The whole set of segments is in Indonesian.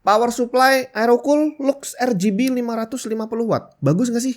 Power supply Aerocool Lux RGB 550 watt. Bagus nggak sih?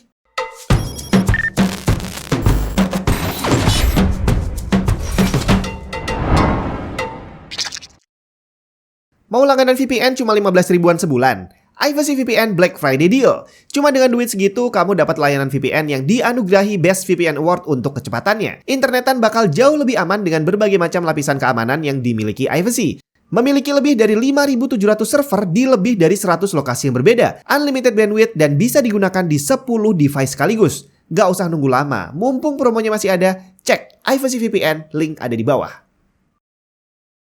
Mau langganan VPN cuma 15 ribuan sebulan? iVasi VPN Black Friday Deal. Cuma dengan duit segitu, kamu dapat layanan VPN yang dianugerahi Best VPN Award untuk kecepatannya. Internetan bakal jauh lebih aman dengan berbagai macam lapisan keamanan yang dimiliki iVasi. Memiliki lebih dari 5.700 server di lebih dari 100 lokasi yang berbeda, unlimited bandwidth, dan bisa digunakan di 10 device sekaligus. Gak usah nunggu lama, mumpung promonya masih ada, cek iVasi VPN, link ada di bawah.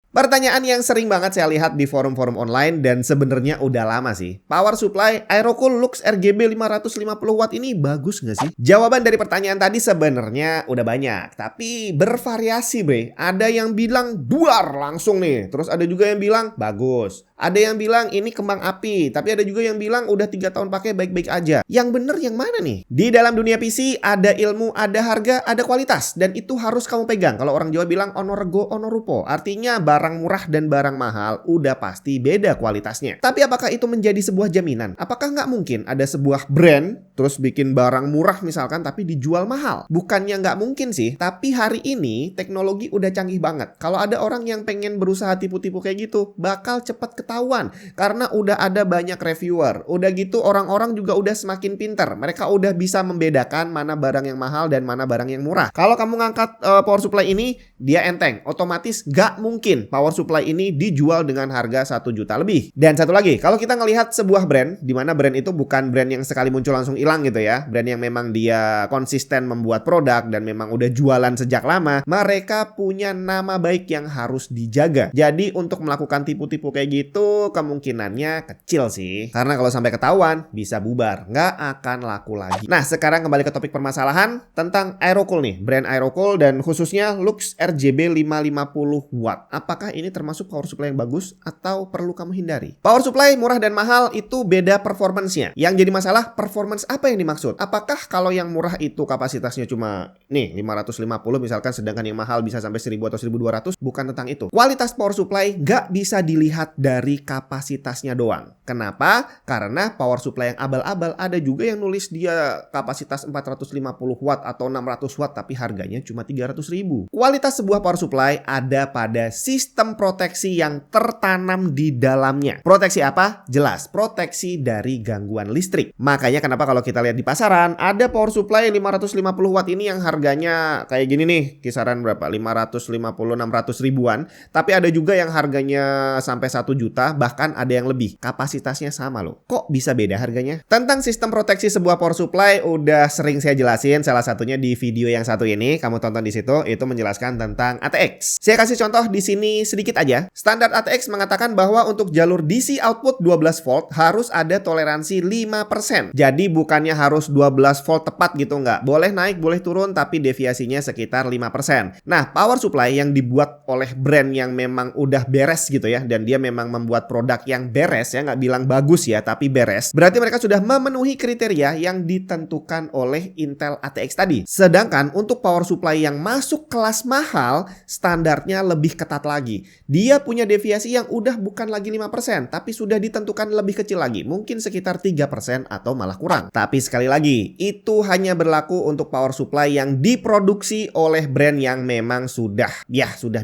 Pertanyaan yang sering banget saya lihat di forum-forum online dan sebenarnya udah lama sih. Power supply Aerocool Lux RGB 550 watt ini bagus nggak sih? Jawaban dari pertanyaan tadi sebenarnya udah banyak, tapi bervariasi bre. Ada yang bilang duar langsung nih, terus ada juga yang bilang bagus. Ada yang bilang ini kembang api, tapi ada juga yang bilang udah 3 tahun pakai baik-baik aja. Yang bener yang mana nih? Di dalam dunia PC ada ilmu, ada harga, ada kualitas, dan itu harus kamu pegang. Kalau orang Jawa bilang ono rego, ono rupo. Artinya barang murah dan barang mahal udah pasti beda kualitasnya. Tapi apakah itu menjadi sebuah jaminan? Apakah nggak mungkin ada sebuah brand terus bikin barang murah misalkan tapi dijual mahal? Bukannya nggak mungkin sih, tapi hari ini teknologi udah canggih banget. Kalau ada orang yang pengen berusaha tipu-tipu kayak gitu, bakal cepat ketahuan karena udah ada banyak reviewer. Udah gitu orang-orang juga udah semakin pintar. Mereka udah bisa membedakan mana barang yang mahal dan mana barang yang murah. Kalau kamu ngangkat power supply ini, dia enteng. Otomatis gak mungkin power supply ini dijual dengan harga 1 juta lebih. Dan satu lagi, kalau kita ngelihat sebuah brand, di mana brand itu bukan brand yang sekali muncul langsung hilang gitu ya. Brand yang memang dia konsisten membuat produk dan memang udah jualan sejak lama. Mereka punya nama baik yang harus dijaga. Jadi untuk melakukan tipu-tipu kayak gitu, kemungkinannya kecil sih. Karena kalau sampai ketahuan, bisa bubar. Nggak akan laku lagi. Nah, sekarang kembali ke topik permasalahan tentang Aerocool nih. Brand Aerocool dan khususnya Lux RGB 550 watt. Apakah ini termasuk power supply yang bagus atau perlu kamu hindari? Power supply murah dan mahal itu beda performance-nya. Yang jadi masalah, performance apa yang dimaksud? Apakah kalau yang murah itu kapasitasnya cuma nih 550 misalkan, sedangkan yang mahal bisa sampai 1000 atau 1200? Bukan tentang itu. Kualitas power supply nggak bisa dilihat dari kapasitasnya doang. Kenapa? Karena power supply yang abal-abal ada juga yang nulis dia kapasitas 450 watt atau 600 watt tapi harganya cuma 300 ribu. Kualitas sebuah power supply ada pada sistem proteksi yang tertanam di dalamnya. Proteksi apa? Jelas, proteksi dari gangguan listrik. Makanya kenapa kalau kita lihat di pasaran ada power supply 550 watt ini yang harganya kayak gini nih, kisaran berapa? 550-600 ribuan. Tapi ada juga yang harganya sampai 1 juta, bahkan ada yang lebih. Kapasitasnya sama loh. Kok bisa beda harganya? Tentang sistem proteksi sebuah power supply udah sering saya jelasin, salah satunya di video yang satu ini. Kamu tonton di situ, itu menjelaskan tentang ATX. Saya kasih contoh di sini sedikit aja. Standar ATX mengatakan bahwa untuk jalur DC output 12 volt harus ada toleransi 5%. Jadi bukannya harus 12 volt tepat gitu, nggak. Boleh naik, boleh turun, tapi deviasinya sekitar 5%. Nah, power supply yang dibuat oleh brand yang memang udah beres gitu ya, dan dia memang membuat produk yang beres ya, nggak bilang bagus ya, tapi beres. Berarti mereka sudah memenuhi kriteria yang ditentukan oleh Intel ATX tadi. Sedangkan untuk power supply yang masuk kelas mahal, standarnya lebih ketat lagi. Dia punya deviasi yang udah bukan lagi 5%, tapi sudah ditentukan lebih kecil lagi. Mungkin sekitar 3% atau malah kurang. Tapi sekali lagi, itu hanya berlaku untuk power supply yang diproduksi oleh brand yang memang sudah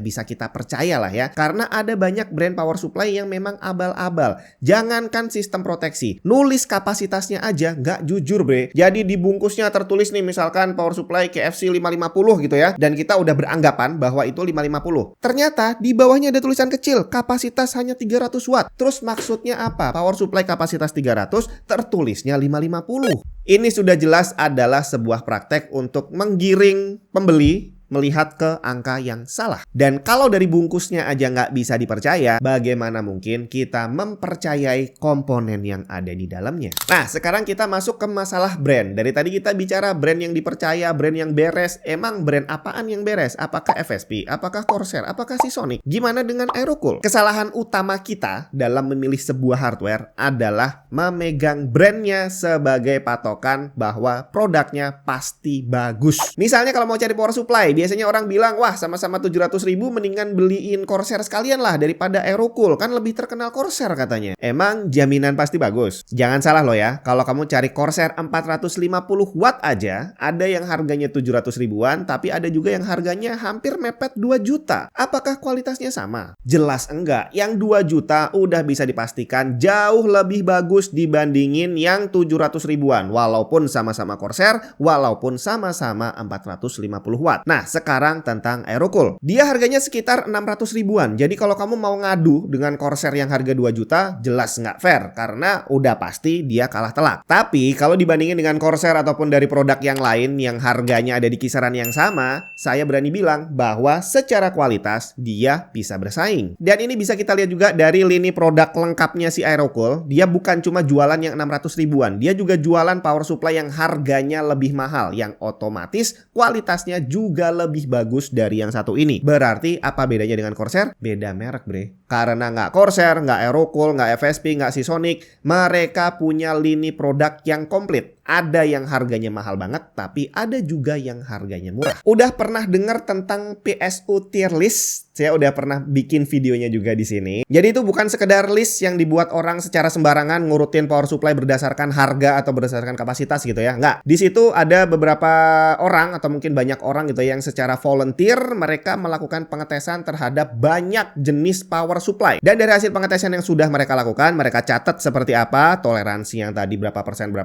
bisa kita percaya lah ya. Karena ada banyak brand power supply yang memang abal-abal. Jangankan sistem proteksi, nulis kapasitasnya aja nggak jujur bre. Jadi di bungkusnya tertulis nih misalkan power supply KFC 550 gitu ya, dan kita udah beranggapan bahwa itu 550. Ternyata di bawahnya ada tulisan kecil, kapasitas hanya 300 watt. Terus maksudnya apa? Power supply kapasitas 300 tertulisnya 550. Ini sudah jelas adalah sebuah praktek untuk menggiring pembeli melihat ke angka yang salah. Dan kalau dari bungkusnya aja nggak bisa dipercaya, bagaimana mungkin kita mempercayai komponen yang ada di dalamnya? Nah, sekarang kita masuk ke masalah brand. Dari tadi kita bicara brand yang dipercaya, brand yang beres. Emang brand apaan yang beres? Apakah FSP? Apakah Corsair? Apakah Seasonic? Gimana dengan Aerocool? Kesalahan utama kita dalam memilih sebuah hardware adalah memegang brandnya sebagai patokan bahwa produknya pasti bagus. Misalnya kalau mau cari power supply, biasanya orang bilang, wah sama-sama 700.000 mendingan beliin Corsair sekalian lah daripada Aerocool, kan lebih terkenal Corsair katanya. Emang jaminan pasti bagus? Jangan salah loh ya, kalau kamu cari Corsair 450 watt aja, ada yang harganya 700 ribuan, tapi ada juga yang harganya hampir mepet 2 juta. Apakah kualitasnya sama? Jelas enggak. Yang 2 juta udah bisa dipastikan jauh lebih bagus dibandingin yang 700 ribuan, walaupun sama-sama Corsair, walaupun sama-sama 450 watt. Nah, sekarang tentang Aerocool. Dia harganya sekitar 600 ribuan. Jadi kalau kamu mau ngadu dengan Corsair yang harga 2 juta, jelas nggak fair. Karena udah pasti dia kalah telak. Tapi kalau dibandingin dengan Corsair ataupun dari produk yang lain yang harganya ada di kisaran yang sama, saya berani bilang bahwa secara kualitas dia bisa bersaing. Dan ini bisa kita lihat juga dari lini produk lengkapnya si Aerocool. Dia bukan cuma jualan yang 600 ribuan. Dia juga jualan power supply yang harganya lebih mahal. Yang otomatis kualitasnya juga lebih bagus dari yang satu ini. Berarti apa bedanya dengan Corsair? Beda merek, bre. Karena nggak Corsair, nggak Aerocool, nggak FSP, nggak Seasonic, mereka punya lini produk yang komplit. Ada yang harganya mahal banget, tapi ada juga yang harganya murah. Udah pernah dengar tentang PSU tier list? Saya udah pernah bikin videonya juga di sini. Jadi itu bukan sekedar list yang dibuat orang secara sembarangan ngurutin power supply berdasarkan harga atau berdasarkan kapasitas gitu ya. Nggak. Di situ ada beberapa orang atau mungkin banyak orang gitu yang secara volunteer mereka melakukan pengetesan terhadap banyak jenis power supply. Dan dari hasil pengetesan yang sudah mereka lakukan, mereka catat seperti apa toleransi yang tadi berapa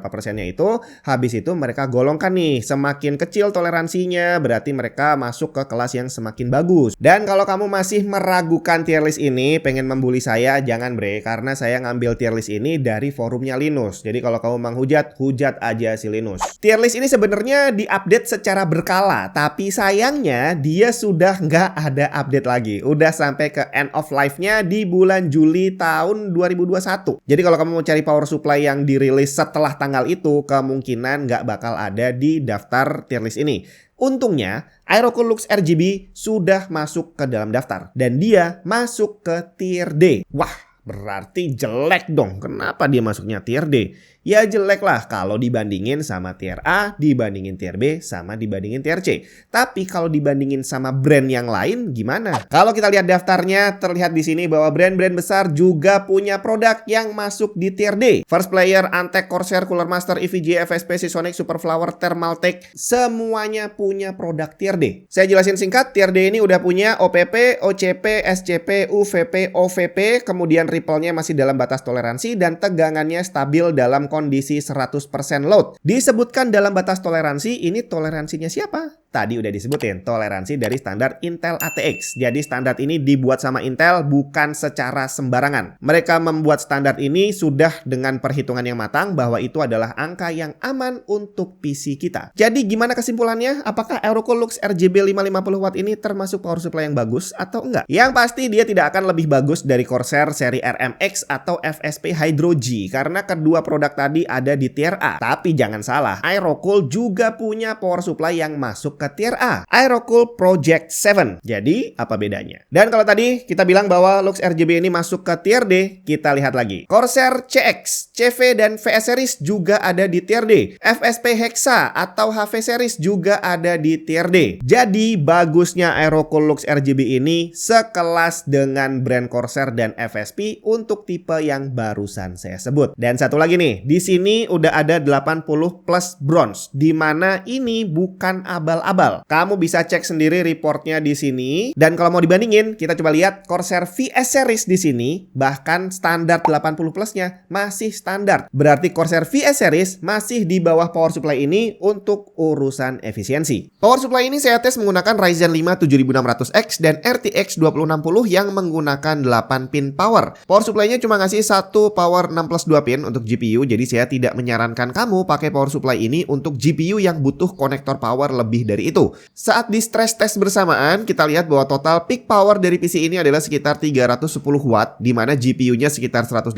persennya itu. Habis itu mereka golongkan nih, semakin kecil toleransinya berarti mereka masuk ke kelas yang semakin bagus. Dan kalau kamu masih meragukan tier list ini, pengen membuli saya, jangan bre, karena saya ngambil tier list ini dari forumnya Linus. Jadi kalau kamu menghujat, hujat aja si Linus. Tier list ini sebenarnya diupdate secara berkala, tapi sayangnya dia sudah nggak ada update lagi. Udah sampai ke end of life-nya di bulan Juli tahun 2021. Jadi kalau kamu mau cari power supply yang dirilis setelah tanggal itu, kemungkinan nggak bakal ada di daftar tier list ini. Untungnya, Aerocool Lux RGB sudah masuk ke dalam daftar. Dan dia masuk ke tier D. Wah, berarti jelek dong. Kenapa dia masuknya tier D? Ya jelek lah kalau dibandingin sama tier A, dibandingin tier B, sama dibandingin tier C. Tapi kalau dibandingin sama brand yang lain gimana? Kalau kita lihat daftarnya, terlihat di sini bahwa brand-brand besar juga punya produk yang masuk di tier D. First Player, Antec, Corsair, Cooler Master, EVG, FSP, Seasonic, Superflower, Thermaltake, semuanya punya produk tier D. Saya jelasin singkat, tier D ini udah punya OPP, OCP, SCP, UVP, OVP, kemudian ripple-nya masih dalam batas toleransi dan tegangannya stabil dalam kondisi 100% load. Disebutkan dalam batas toleransi, ini toleransinya siapa? Tadi udah disebutin, toleransi dari standar Intel ATX. Jadi standar ini dibuat sama Intel bukan secara sembarangan. Mereka membuat standar ini sudah dengan perhitungan yang matang bahwa itu adalah angka yang aman untuk PC kita. Jadi gimana kesimpulannya? Apakah Aerocool Lux RGB 550 watt ini termasuk power supply yang bagus atau enggak? Yang pasti dia tidak akan lebih bagus dari Corsair seri RMX atau FSP Hydro G karena kedua produk tadi ada di tier A. Tapi jangan salah, Aerocool juga punya power supply yang masuk ke tier A. Aerocool Project 7. Jadi, apa bedanya? Dan kalau tadi kita bilang bahwa Lux RGB ini masuk ke tier D, kita lihat lagi. Corsair CX, CV, dan VS Series juga ada di tier D. FSP Hexa atau HV Series juga ada di tier D. Jadi, bagusnya Aerocool Lux RGB ini sekelas dengan brand Corsair dan FSP untuk tipe yang barusan saya sebut. Dan satu lagi nih, di sini udah ada 80 plus bronze, di mana ini bukan abal-abal. Kamu bisa cek sendiri reportnya di sini. Dan kalau mau dibandingin, kita coba lihat Corsair VS Series di sini, bahkan standar 80 plusnya masih standar. Berarti Corsair VS Series masih di bawah power supply ini untuk urusan efisiensi. Power supply ini saya tes menggunakan Ryzen 5 7600X dan RTX 2060 yang menggunakan 8 pin power. Power supply-nya cuma ngasih satu power 6+2 pin untuk GPU, jadi saya tidak menyarankan kamu pakai power supply ini untuk GPU yang butuh konektor power lebih dari itu. Saat di stress test bersamaan, kita lihat bahwa total peak power dari PC ini adalah sekitar 310 watt, di mana GPU-nya sekitar 180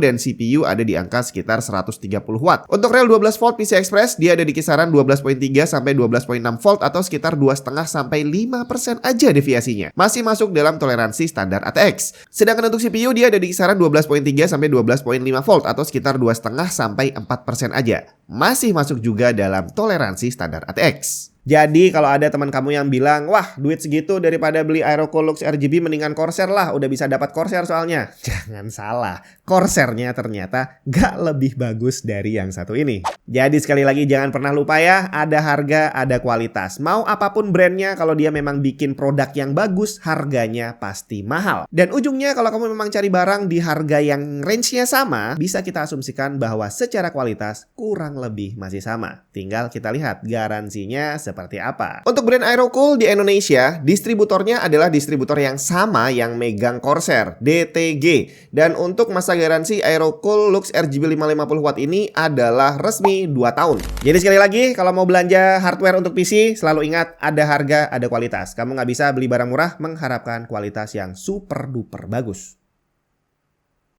dan CPU ada di angka sekitar 130 watt. Untuk rel 12 volt PCI Express, dia ada di kisaran 12.3 sampai 12.6 volt atau sekitar 2,5 sampai 5% aja deviasinya. Masih masuk dalam toleransi standar ATX. Sedangkan untuk CPU dia ada di kisaran 12.3 sampai 12.5 volt atau sekitar 2,5 sampai 4% aja. Masih masuk juga dalam toleransi standar ATX. Jadi kalau ada teman kamu yang bilang, wah duit segitu daripada beli Aerocool Lux RGB mendingan Corsair lah, udah bisa dapat Corsair soalnya. Jangan salah, Corsairnya ternyata gak lebih bagus dari yang satu ini. Jadi sekali lagi jangan pernah lupa ya, ada harga, ada kualitas. Mau apapun brandnya, kalau dia memang bikin produk yang bagus, harganya pasti mahal. Dan ujungnya kalau kamu memang cari barang di harga yang range-nya sama, bisa kita asumsikan bahwa secara kualitas kurang lebih masih sama. Tinggal kita lihat garansinya seperti apa. Untuk brand Aerocool di Indonesia, distributornya adalah distributor yang sama yang megang Corsair, DTG. Dan untuk masa garansi Aerocool Lux RGB 550 watt ini adalah resmi 2 tahun. Jadi sekali lagi, kalau mau belanja hardware untuk PC, selalu ingat ada harga, ada kualitas. Kamu nggak bisa beli barang murah mengharapkan kualitas yang super duper bagus.